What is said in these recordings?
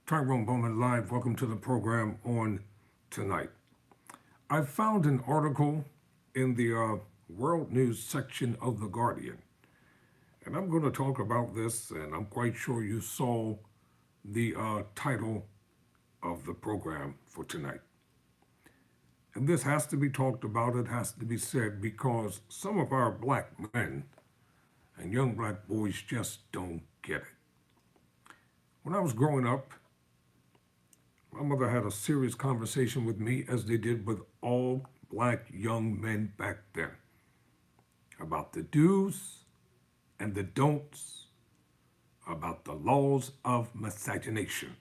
Tyrone Bowman Live. Welcome to the program on tonight. I found an article in the World News section of The Guardian, and I'm going to talk about this, and I'm quite sure you saw the title of the program for tonight. And this has to be talked about, it has to be said, because some of our black men and young black boys just don't get it. When I was growing up, my mother had a serious conversation with me, as they did with all black young men back then, about the do's and the don'ts, about the laws of miscegenation,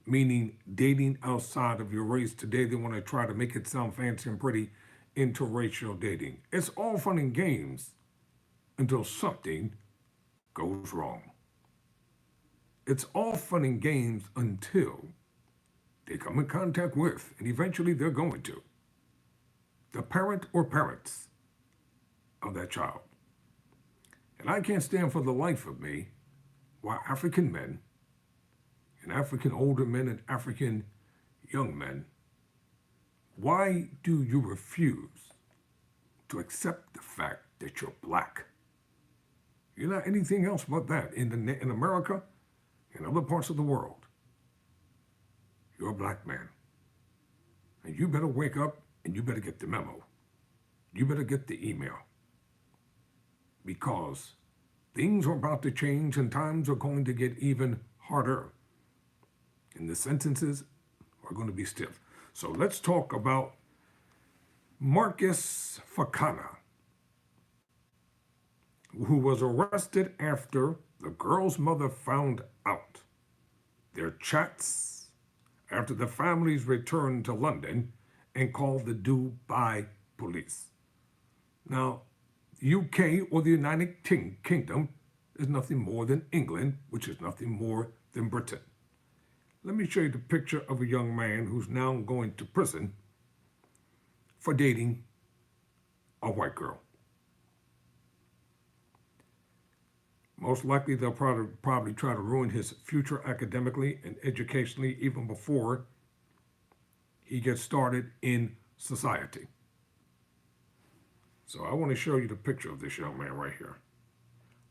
meaning dating outside of your race. Today they want to try to make it sound fancy and pretty, interracial dating. It's all fun and games until something goes wrong. It's all fun and games until they come in contact with, and eventually they're going to, the parent or parents of that child. And I can't stand for the life of me why African men and African older men and African young men, why do you refuse to accept the fact that you're black? You're not anything else but that in America and other parts of the world. You're a black man. And you better wake up and you better get the memo. You better get the email. Because things are about to change and times are going to get even harder. And the sentences are going to be stiff. So let's talk about Marcus Fakana, who was arrested after the girl's mother found out their chats after the families returned to London and called the Dubai police. Now, UK or the United Kingdom is nothing more than England, which is nothing more than Britain. Let me show you the picture of a young man who's now going to prison for dating a white girl. Most likely they'll probably try to ruin his future academically and educationally even before he gets started in society. So I want to show you the picture of this young man right here.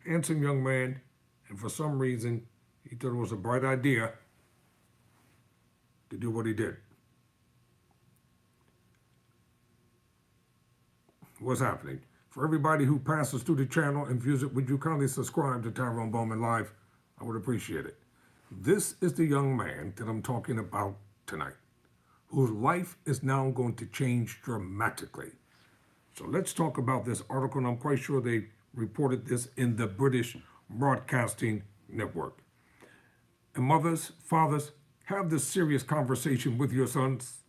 Handsome young man, and for some reason he thought it was a bright idea to do what he did. What's happening? For everybody who passes through the channel and views it, would you kindly subscribe to Tyrone Bowman Live? I would appreciate it. This is the young man that I'm talking about tonight, whose life is now going to change dramatically. So let's talk about this article, and I'm quite sure they reported this in the British Broadcasting Network. And mothers, fathers, have this serious conversation with your sons.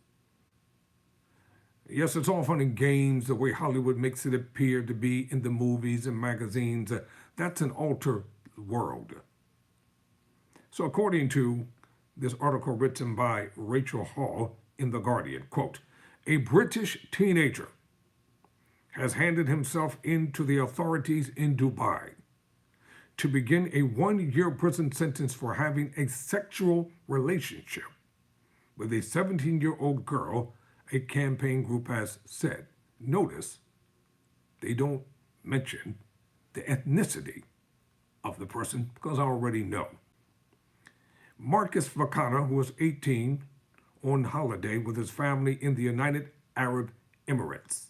Yes, it's all fun and games, the way Hollywood makes it appear to be in the movies and magazines. That's an altered world. So according to this article written by Rachel Hall in The Guardian, quote, a British teenager has handed himself in to the authorities in Dubai to begin a 1-year prison sentence for having a sexual relationship with a 17-year-old girl, a campaign group has said. Notice they don't mention the ethnicity of the person because I already know. Marcus Fakana, who was 18, on holiday with his family in the United Arab Emirates,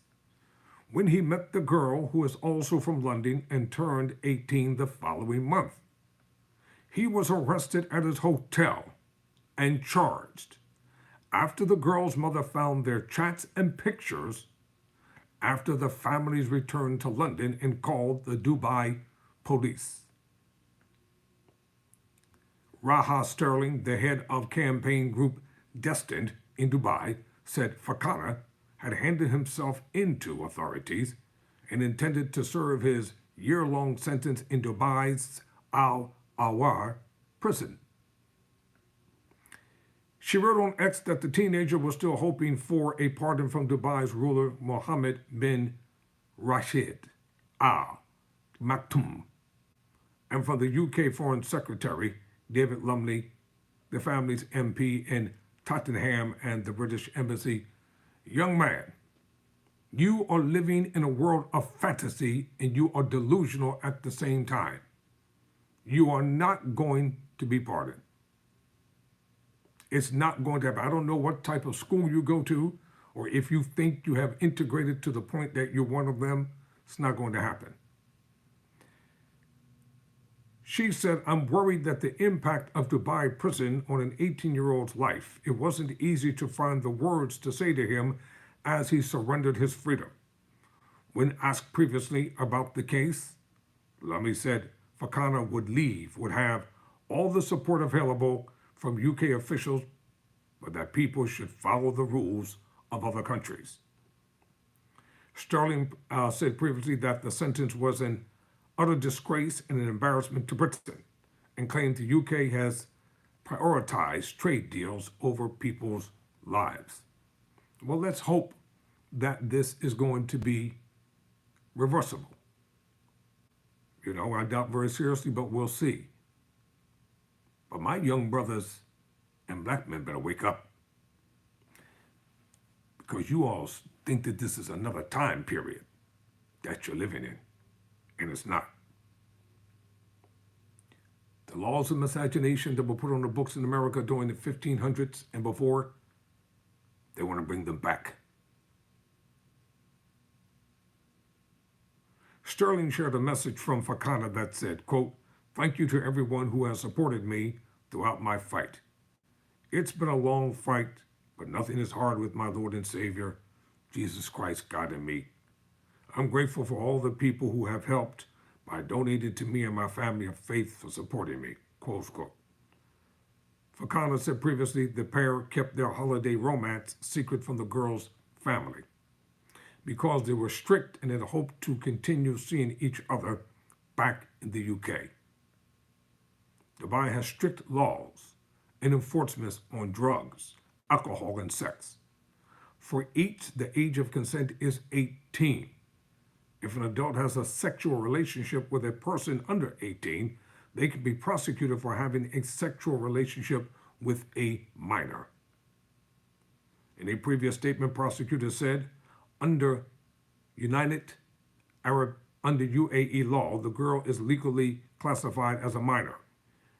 when he met the girl, who is also from London and turned 18 the following month. He was arrested at his hotel and charged after the girl's mother found their chats and pictures after the families returned to London and called the Dubai police. Raha Sterling, the head of campaign group Destined in Dubai, said Fakana had handed himself into authorities and intended to serve his year-long sentence in Dubai's Al Awar prison. She wrote on X that the teenager was still hoping for a pardon from Dubai's ruler Mohammed bin Rashid Al Maktoum And from the UK Foreign Secretary, David Lumley, the family's MP in Tottenham and the British Embassy, young man, you are living in a world of fantasy and you are delusional at the same time. You are not going to be pardoned. It's not going to happen. I don't know what type of school you go to, or if you think you have integrated to the point that you're one of them, it's not going to happen. She said, I'm worried that the impact of Dubai prison on an 18-year-old's life, it wasn't easy to find the words to say to him as he surrendered his freedom. When asked previously about the case, Lumley said Fakana would have all the support available from UK officials, but that people should follow the rules of other countries. Sterling said previously that the sentence was an utter disgrace and an embarrassment to Britain, and claimed the UK has prioritized trade deals over people's lives. Well, let's hope that this is going to be reversible. You know, I doubt very seriously, but we'll see. But my young brothers and black men better wake up, because you all think that this is another time period that you're living in, and it's not. The laws of miscegenation that were put on the books in America during the 1500s and before, they want to bring them back. Sterling shared a message from Fakana that said, quote, "Thank you to everyone who has supported me throughout my fight. It's been a long fight, but nothing is hard with my Lord and Savior, Jesus Christ, God and me. I'm grateful for all the people who have helped by donating to me and my family of faith for supporting me," close quote. Fakana said previously the pair kept their holiday romance secret from the girl's family because they were strict and had hoped to continue seeing each other back in the UK. Dubai has strict laws and enforcements on drugs, alcohol, and sex. For each, the age of consent is 18. If an adult has a sexual relationship with a person under 18, they can be prosecuted for having a sexual relationship with a minor. In a previous statement, prosecutors said, under UAE law, the girl is legally classified as a minor,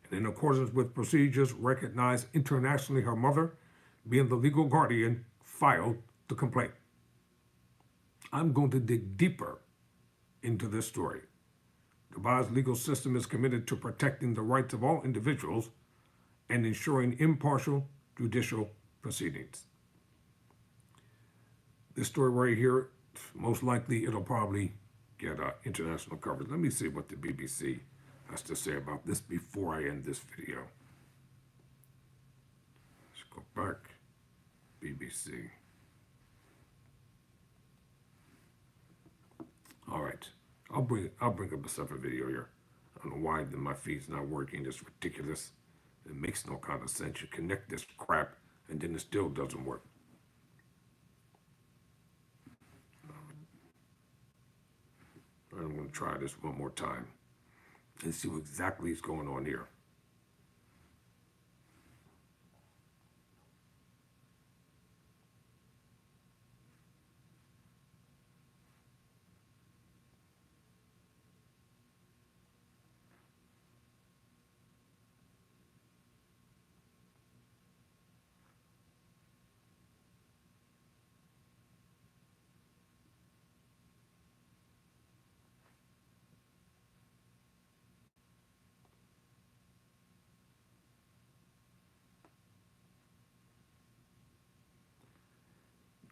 and in accordance with procedures recognized internationally, her mother, being the legal guardian, filed the complaint. I'm going to dig deeper into this story. Dubai's legal system is committed to protecting the rights of all individuals and ensuring impartial judicial proceedings. This story right here, most likely it'll probably get international coverage. Let me see what the BBC has to say about this before I end this video. Let's go back. BBC. All right, I'll bring up a separate video here. I don't know why my feed's not working. It's ridiculous. It makes no kind of sense. You connect this crap and then it still doesn't work. I'm going to try this one more time and see what exactly is going on here.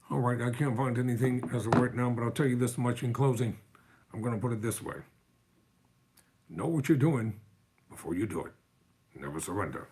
All right, I can't find anything as of right now, but I'll tell you this much in closing. I'm going to put it this way. Know what you're doing before you do it. Never surrender.